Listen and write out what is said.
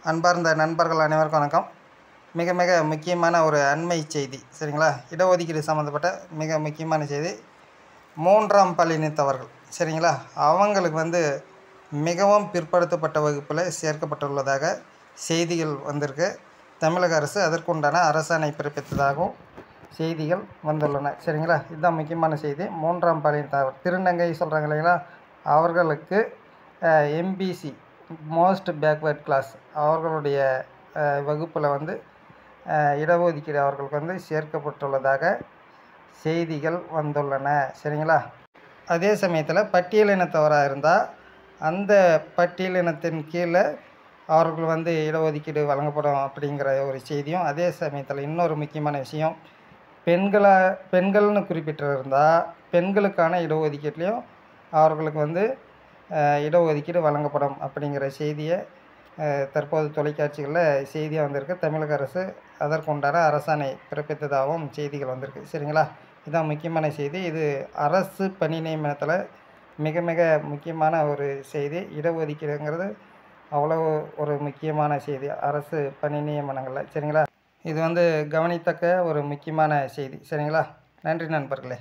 அன்பார்ந்த நண்பர்கள் அனைவருக்கும் வணக்கம். மிக மிக முக்கியமான ஒரு அண்மை செய்தி, சரிங்களா? இடஒதுக்கீடு சம்மந்தப்பட்ட மிக முக்கியமான செய்தி. 3ஆம் பாலினத்தவர்கள், சரிங்களா, அவங்களுக்கு மிகவும் பிற்படுத்தப்பட்ட வகுப்பில் சேர்க்கப்பட்டுள்ளதாக செய்திகள் வந்திருக்கு. தமிழக அரசு அதற்குண்டான அரசாணை பிறப்பித்ததாகவும் செய்திகள் வந்துள்ளன, சரிங்களா? இதுதான் முக்கியமான செய்தி. 3ஆம் பாலினத்தவர் திருநங்கை சொல்கிறாங்க இல்லைங்களா, அவர்களுக்கு எம்பிசி மோஸ்ட் பேக்வேர்ட் கிளாஸ் அவர்களுடைய வகுப்பில் இடஒதுக்கீடு அவர்களுக்கு சேர்க்கப்பட்டுள்ளதாக செய்திகள் வந்துள்ளன, சரிங்களா? அதே சமயத்தில் பட்டியலினத்தவராக இருந்தால் அந்த பட்டியலினத்தின் கீழே அவர்கள் இடஒதுக்கீடு வழங்கப்படும் அப்படிங்கிற ஒரு செய்தியும். அதே சமயத்தில் இன்னொரு முக்கியமான விஷயம், பெண்கள்னு குறிப்பிட்டிருந்தால் பெண்களுக்கான இடஒதுக்கீட்லேயும் அவர்களுக்கு இடஒதுக்கீடு வழங்கப்படும் அப்படிங்கிற செய்தியை தற்போது தொலைக்காட்சிகளில் செய்தியாக வந்திருக்கு. தமிழக அரசு அதற்குண்டான அரசாணை பிறப்பித்ததாகவும் செய்திகள் வந்திருக்கு, சரிங்களா? இதுதான் முக்கியமான செய்தி. இது அரசு பணி நியமனத்தில் மிக மிக முக்கியமான ஒரு செய்தி. இடஒதுக்கீடுங்கிறது அவ்வளோ ஒரு முக்கியமான செய்தி அரசு பணி நியமனங்களில், சரிங்களா? இது கவனித்தக்க ஒரு முக்கியமான செய்தி, சரிங்களா? நன்றி நண்பர்களே.